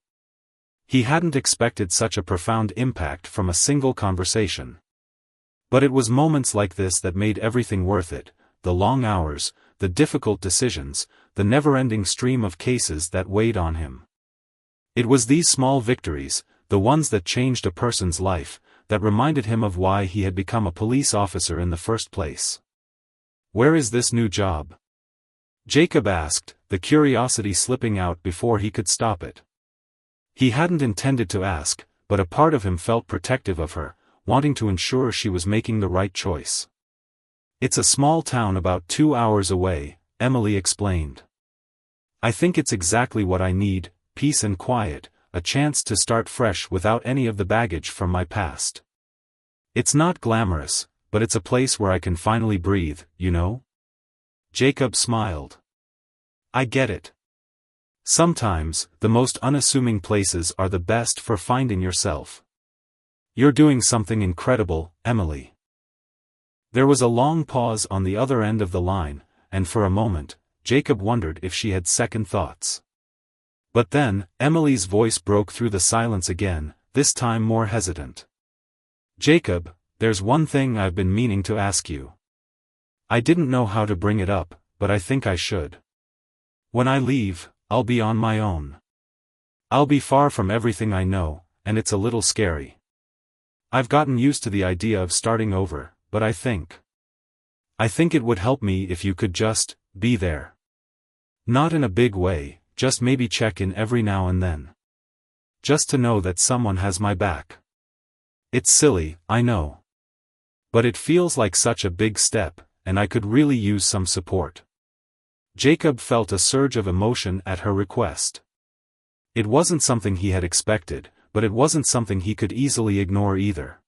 He hadn't expected such a profound impact from a single conversation. But it was moments like this that made everything worth it, the long hours, the difficult decisions, the never-ending stream of cases that weighed on him. It was these small victories, the ones that changed a person's life, that reminded him of why he had become a police officer in the first place. "Where is this new job?" Jacob asked, the curiosity slipping out before he could stop it. He hadn't intended to ask, but a part of him felt protective of her, wanting to ensure she was making the right choice. "It's a small town about 2 hours away," Emily explained. "I think it's exactly what I need, peace and quiet, a chance to start fresh without any of the baggage from my past. It's not glamorous, but it's a place where I can finally breathe, you know?" Jacob smiled. "I get it. Sometimes, the most unassuming places are the best for finding yourself. You're doing something incredible, Emily." There was a long pause on the other end of the line, and for a moment, Jacob wondered if she had second thoughts. But then, Emily's voice broke through the silence again, this time more hesitant. "Jacob, there's one thing I've been meaning to ask you. I didn't know how to bring it up, but I think I should. When I leave, I'll be on my own. I'll be far from everything I know, and it's a little scary. I've gotten used to the idea of starting over, but I think it would help me if you could just be there. Not in a big way, just maybe check in every now and then. Just to know that someone has my back. It's silly, I know. But it feels like such a big step, and I could really use some support." Jacob felt a surge of emotion at her request. It wasn't something he had expected, but it wasn't something he could easily ignore either.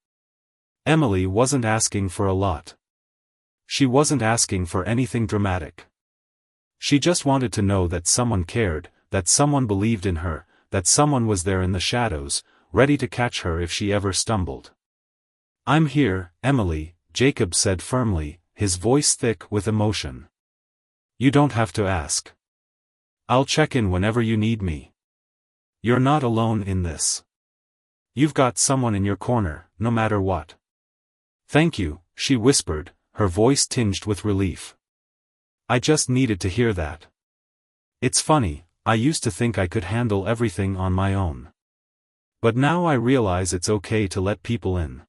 Emily wasn't asking for a lot. She wasn't asking for anything dramatic. She just wanted to know that someone cared, that someone believed in her, that someone was there in the shadows, ready to catch her if she ever stumbled. "I'm here, Emily," Jacob said firmly, his voice thick with emotion. "You don't have to ask. I'll check in whenever you need me. You're not alone in this. You've got someone in your corner, no matter what." "Thank you," she whispered, her voice tinged with relief. "I just needed to hear that. It's funny, I used to think I could handle everything on my own. But now I realize it's okay to let people in.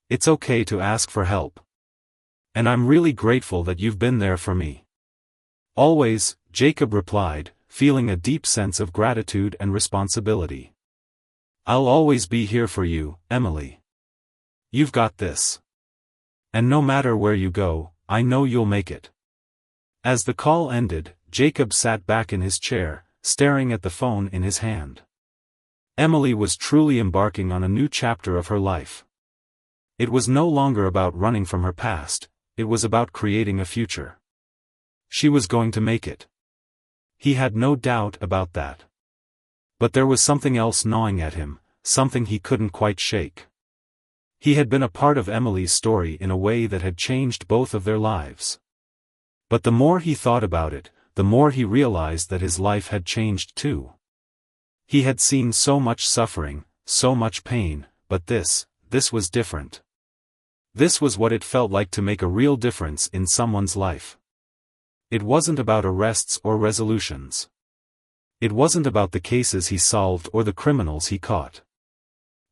It's okay to ask for help. And I'm really grateful that you've been there for me." "Always," Jacob replied, feeling a deep sense of gratitude and responsibility. "I'll always be here for you, Emily. You've got this. And no matter where you go, I know you'll make it." As the call ended, Jacob sat back in his chair, staring at the phone in his hand. Emily was truly embarking on a new chapter of her life. It was no longer about running from her past, it was about creating a future. She was going to make it. He had no doubt about that. But there was something else gnawing at him, something he couldn't quite shake. He had been a part of Emily's story in a way that had changed both of their lives. But the more he thought about it, the more he realized that his life had changed too. He had seen so much suffering, so much pain, but this was different. This was what it felt like to make a real difference in someone's life. It wasn't about arrests or resolutions. It wasn't about the cases he solved or the criminals he caught.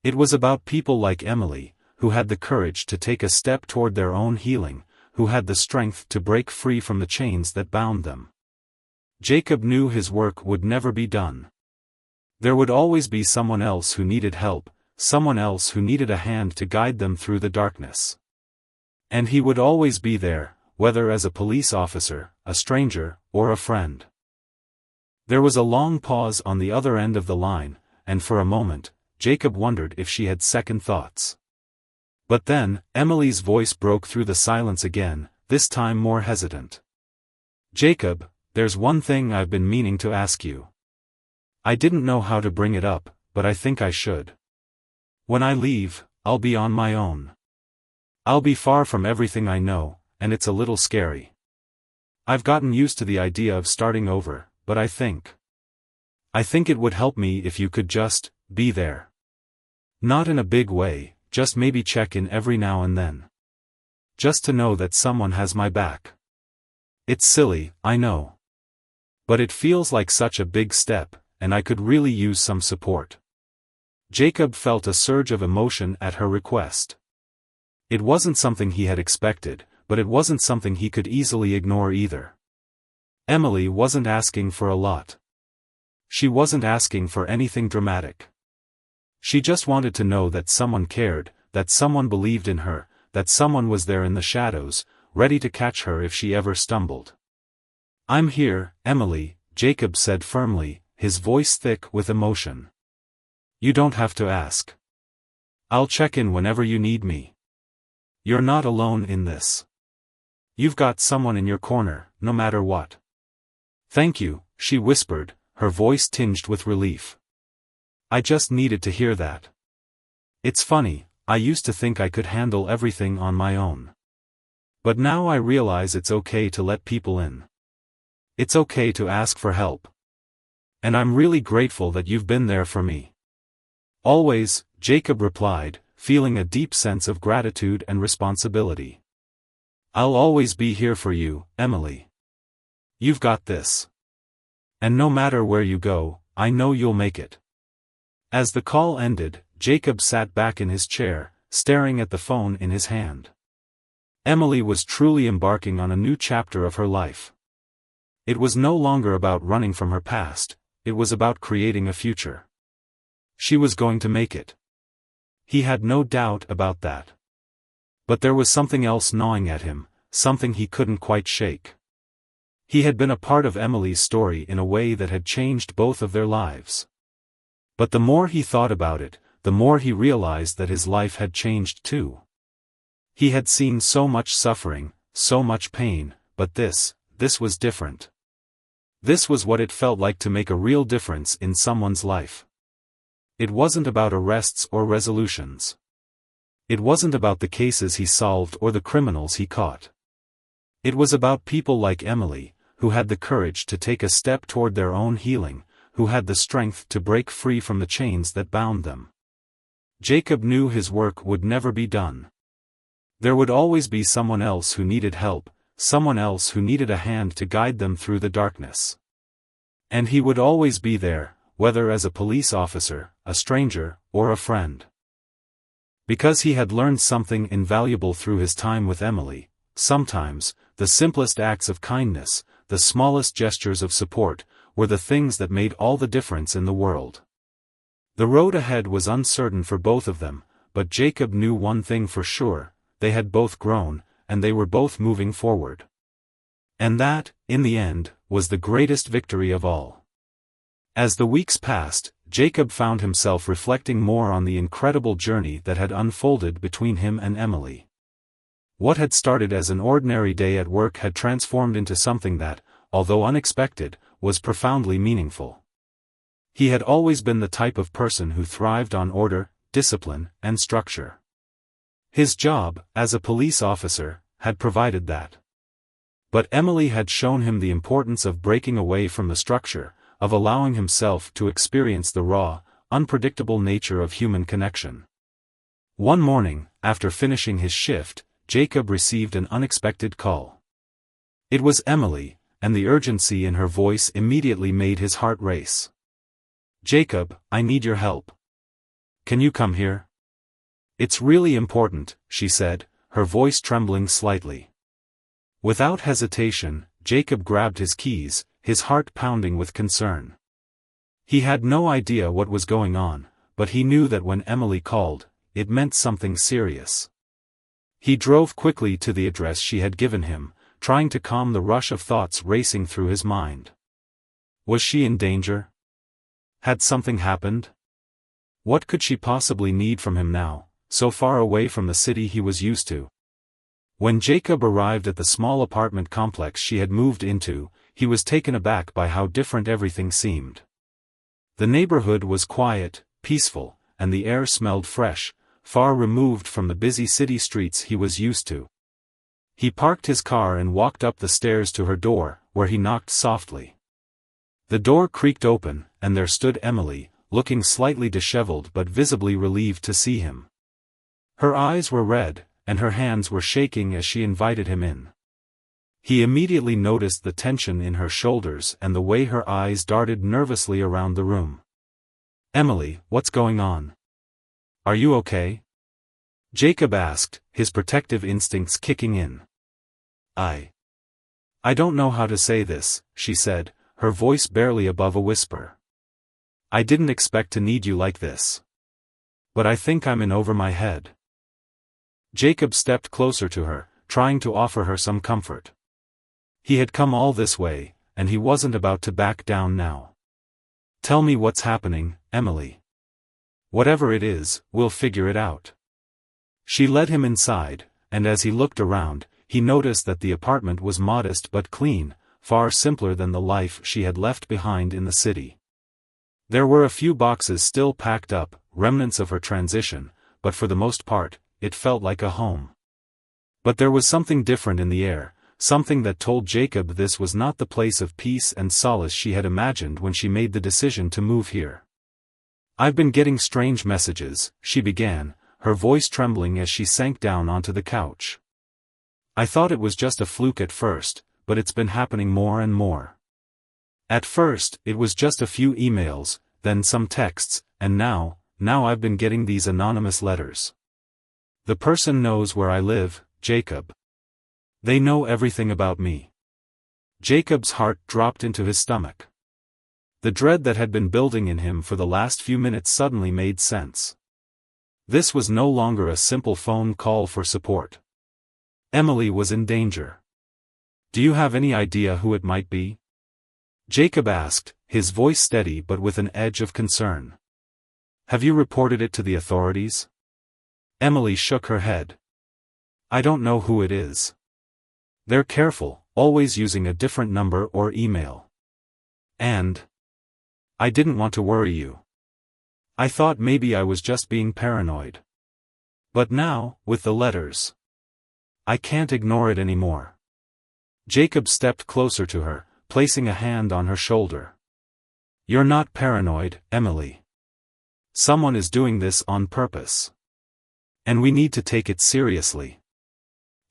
It was about people like Emily, who had the courage to take a step toward their own healing, who had the strength to break free from the chains that bound them. Jacob knew his work would never be done. There would always be someone else who needed help, someone else who needed a hand to guide them through the darkness. And he would always be there, whether as a police officer, a stranger, or a friend. There was a long pause on the other end of the line, and for a moment, Jacob wondered if she had second thoughts. But then, Emily's voice broke through the silence again, this time more hesitant. "Jacob, there's one thing I've been meaning to ask you. I didn't know how to bring it up, but I think I should. When I leave, I'll be on my own. I'll be far from everything I know, and it's a little scary. I've gotten used to the idea of starting over, but I think it would help me if you could just be there. Not in a big way, just maybe check in every now and then. Just to know that someone has my back. It's silly, I know. But it feels like such a big step, and I could really use some support." Jacob felt a surge of emotion at her request. It wasn't something he had expected, but it wasn't something he could easily ignore either. Emily wasn't asking for a lot. She wasn't asking for anything dramatic. She just wanted to know that someone cared, that someone believed in her, that someone was there in the shadows, ready to catch her if she ever stumbled. "I'm here, Emily," Jacob said firmly, his voice thick with emotion. "You don't have to ask. I'll check in whenever you need me. You're not alone in this. You've got someone in your corner, no matter what." "Thank you," she whispered, her voice tinged with relief. "I just needed to hear that. It's funny, I used to think I could handle everything on my own. But now I realize it's okay to let people in. It's okay to ask for help. And I'm really grateful that you've been there for me." "Always," Jacob replied, feeling a deep sense of gratitude and responsibility. "I'll always be here for you, Emily. You've got this. And no matter where you go, I know you'll make it." As the call ended, Jacob sat back in his chair, staring at the phone in his hand. Emily was truly embarking on a new chapter of her life. It was no longer about running from her past, it was about creating a future. She was going to make it. He had no doubt about that. But there was something else gnawing at him, something he couldn't quite shake. He had been a part of Emily's story in a way that had changed both of their lives. But the more he thought about it, the more he realized that his life had changed too. He had seen so much suffering, so much pain, but this was different. This was what it felt like to make a real difference in someone's life. It wasn't about arrests or resolutions. It wasn't about the cases he solved or the criminals he caught. It was about people like Emily, who had the courage to take a step toward their own healing, who had the strength to break free from the chains that bound them. Jacob knew his work would never be done. There would always be someone else who needed help, someone else who needed a hand to guide them through the darkness. And he would always be there, whether as a police officer, a stranger, or a friend. Because he had learned something invaluable through his time with Emily, sometimes, the simplest acts of kindness, the smallest gestures of support, were the things that made all the difference in the world. The road ahead was uncertain for both of them, but Jacob knew one thing for sure: they had both grown, and they were both moving forward. And that, in the end, was the greatest victory of all. As the weeks passed, Jacob found himself reflecting more on the incredible journey that had unfolded between him and Emily. What had started as an ordinary day at work had transformed into something that, although unexpected, was profoundly meaningful. He had always been the type of person who thrived on order, discipline, and structure. His job, as a police officer, had provided that. But Emily had shown him the importance of breaking away from the structure, of allowing himself to experience the raw, unpredictable nature of human connection. One morning, after finishing his shift, Jacob received an unexpected call. It was Emily, and the urgency in her voice immediately made his heart race. "Jacob, I need your help. Can you come here?" "It's really important," she said, her voice trembling slightly. Without hesitation, Jacob grabbed his keys, his heart pounding with concern. He had no idea what was going on, but he knew that when Emily called, it meant something serious. He drove quickly to the address she had given him, trying to calm the rush of thoughts racing through his mind. Was she in danger? Had something happened? What could she possibly need from him now, so far away from the city he was used to? When Jacob arrived at the small apartment complex she had moved into, he was taken aback by how different everything seemed. The neighborhood was quiet, peaceful, and the air smelled fresh, far removed from the busy city streets he was used to. He parked his car and walked up the stairs to her door, where he knocked softly. The door creaked open, and there stood Emily, looking slightly disheveled but visibly relieved to see him. Her eyes were red, and her hands were shaking as she invited him in. He immediately noticed the tension in her shoulders and the way her eyes darted nervously around the room. "Emily, what's going on? Are you okay?" Jacob asked, his protective instincts kicking in. I don't know how to say this," she said, her voice barely above a whisper. "I didn't expect to need you like this. But I think I'm in over my head. Jacob stepped closer to her, trying to offer her some comfort. He had come all this way, and he wasn't about to back down now. Tell me what's happening, Emily. Whatever it is, we'll figure it out. She led him inside, and as he looked around, he noticed that the apartment was modest but clean, far simpler than the life she had left behind in the city. There were a few boxes still packed up, remnants of her transition, but for the most part, it felt like a home. But there was something different in the air, something that told Jacob this was not the place of peace and solace she had imagined when she made the decision to move here. I've been getting strange messages, she began, her voice trembling as she sank down onto the couch. I thought it was just a fluke at first, but it's been happening more and more. At first, it was just a few emails, then some texts, and now I've been getting these anonymous letters. The person knows where I live, Jacob. They know everything about me. Jacob's heart dropped into his stomach. The dread that had been building in him for the last few minutes suddenly made sense. This was no longer a simple phone call for support. Emily was in danger. Do you have any idea who it might be? Jacob asked, his voice steady but with an edge of concern. Have you reported it to the authorities? Emily shook her head. I don't know who it is. They're careful, always using a different number or email. And I didn't want to worry you. I thought maybe I was just being paranoid. But now, with the letters, I can't ignore it anymore. Jacob stepped closer to her, placing a hand on her shoulder. You're not paranoid, Emily. Someone is doing this on purpose. And we need to take it seriously.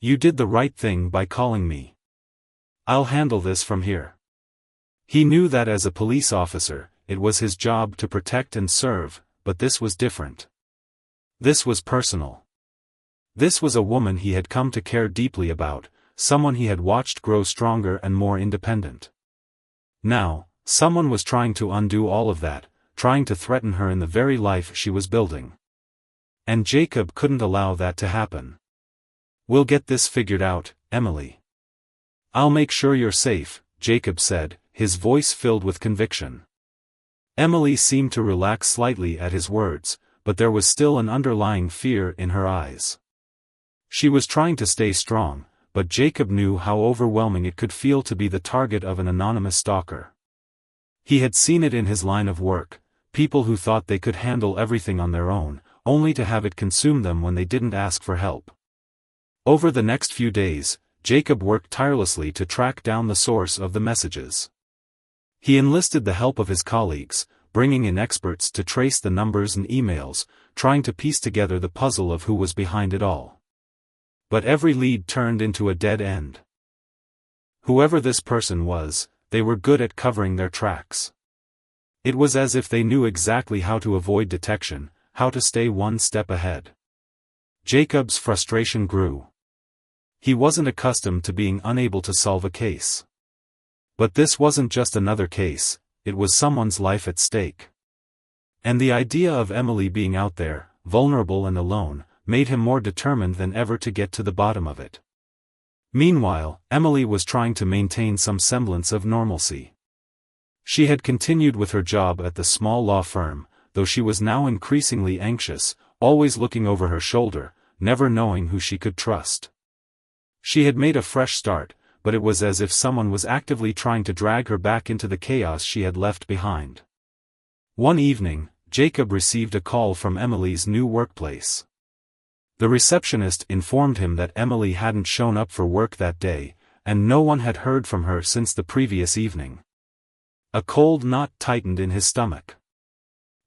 You did the right thing by calling me. I'll handle this from here. He knew that as a police officer, it was his job to protect and serve, but this was different. This was personal. This was a woman he had come to care deeply about, someone he had watched grow stronger and more independent. Now, someone was trying to undo all of that, trying to threaten her in the very life she was building. And Jacob couldn't allow that to happen. We'll get this figured out, Emily. I'll make sure you're safe, Jacob said, his voice filled with conviction. Emily seemed to relax slightly at his words, but there was still an underlying fear in her eyes. She was trying to stay strong, but Jacob knew how overwhelming it could feel to be the target of an anonymous stalker. He had seen it in his line of work, people who thought they could handle everything on their own, only to have it consume them when they didn't ask for help. Over the next few days, Jacob worked tirelessly to track down the source of the messages. He enlisted the help of his colleagues, bringing in experts to trace the numbers and emails, trying to piece together the puzzle of who was behind it all. But every lead turned into a dead end. Whoever this person was, they were good at covering their tracks. It was as if they knew exactly how to avoid detection, how to stay one step ahead. Jacob's frustration grew. He wasn't accustomed to being unable to solve a case. But this wasn't just another case, it was someone's life at stake. And the idea of Emily being out there, vulnerable and alone, made him more determined than ever to get to the bottom of it. Meanwhile, Emily was trying to maintain some semblance of normalcy. She had continued with her job at the small law firm, though she was now increasingly anxious, always looking over her shoulder, never knowing who she could trust. She had made a fresh start, but it was as if someone was actively trying to drag her back into the chaos she had left behind. One evening, Jacob received a call from Emily's new workplace. The receptionist informed him that Emily hadn't shown up for work that day, and no one had heard from her since the previous evening. A cold knot tightened in his stomach.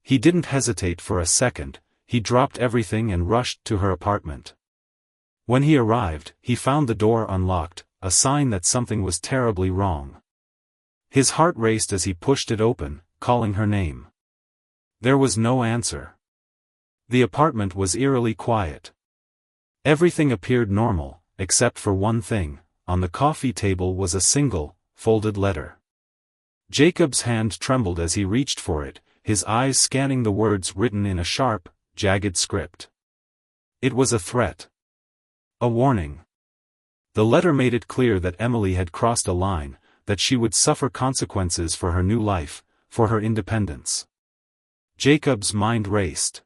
He didn't hesitate for a second, he dropped everything and rushed to her apartment. When he arrived, he found the door unlocked, a sign that something was terribly wrong. His heart raced as he pushed it open, calling her name. There was no answer. The apartment was eerily quiet. Everything appeared normal, except for one thing: on the coffee table was a single, folded letter. Jacob's hand trembled as he reached for it, his eyes scanning the words written in a sharp, jagged script. It was a threat. A warning. The letter made it clear that Emily had crossed a line, that she would suffer consequences for her new life, for her independence. Jacob's mind raced.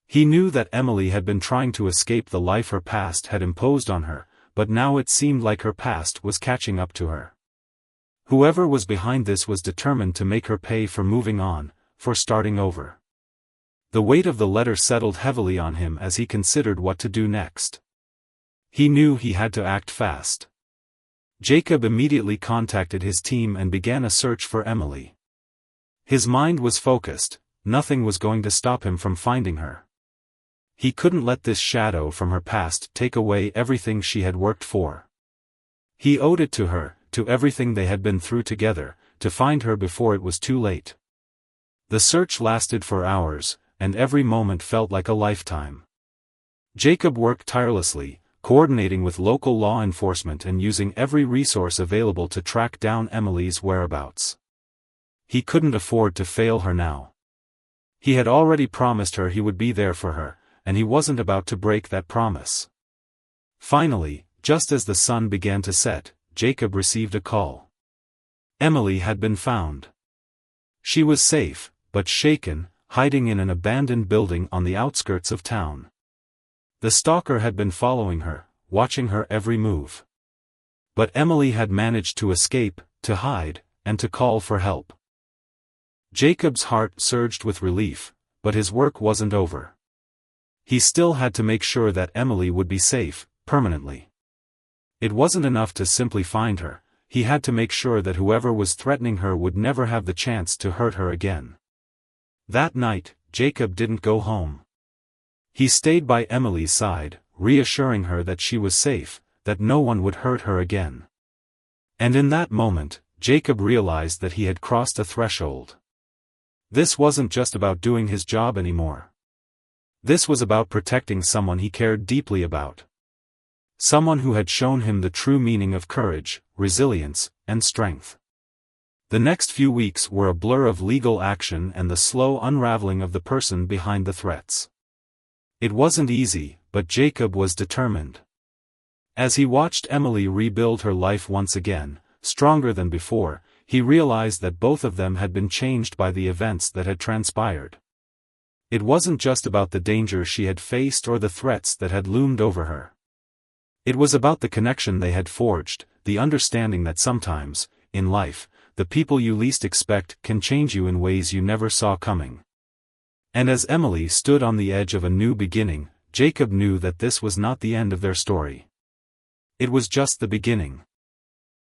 He knew that Emily had been trying to escape the life her past had imposed on her, but now it seemed like her past was catching up to her. Whoever was behind this was determined to make her pay for moving on, for starting over. The weight of the letter settled heavily on him as he considered what to do next. He knew he had to act fast. Jacob immediately contacted his team and began a search for Emily. His mind was focused, nothing was going to stop him from finding her. He couldn't let this shadow from her past take away everything she had worked for. He owed it to her, to everything they had been through together, to find her before it was too late. The search lasted for hours, and every moment felt like a lifetime. Jacob worked tirelessly, coordinating with local law enforcement and using every resource available to track down Emily's whereabouts. He couldn't afford to fail her now. He had already promised her he would be there for her, and he wasn't about to break that promise. Finally, just as the sun began to set, Jacob received a call. Emily had been found. She was safe, but shaken, hiding in an abandoned building on the outskirts of town. The stalker had been following her, watching her every move. But Emily had managed to escape, to hide, and to call for help. Jacob's heart surged with relief, but his work wasn't over. He still had to make sure that Emily would be safe, permanently. It wasn't enough to simply find her, he had to make sure that whoever was threatening her would never have the chance to hurt her again. That night, Jacob didn't go home. He stayed by Emily's side, reassuring her that she was safe, that no one would hurt her again. And in that moment, Jacob realized that he had crossed a threshold. This wasn't just about doing his job anymore. This was about protecting someone he cared deeply about. Someone who had shown him the true meaning of courage, resilience, and strength. The next few weeks were a blur of legal action and the slow unraveling of the person behind the threats. It wasn't easy, but Jacob was determined. As he watched Emily rebuild her life once again, stronger than before, he realized that both of them had been changed by the events that had transpired. It wasn't just about the danger she had faced or the threats that had loomed over her. It was about the connection they had forged, the understanding that sometimes, in life, the people you least expect can change you in ways you never saw coming. And as Emily stood on the edge of a new beginning, Jacob knew that this was not the end of their story. It was just the beginning.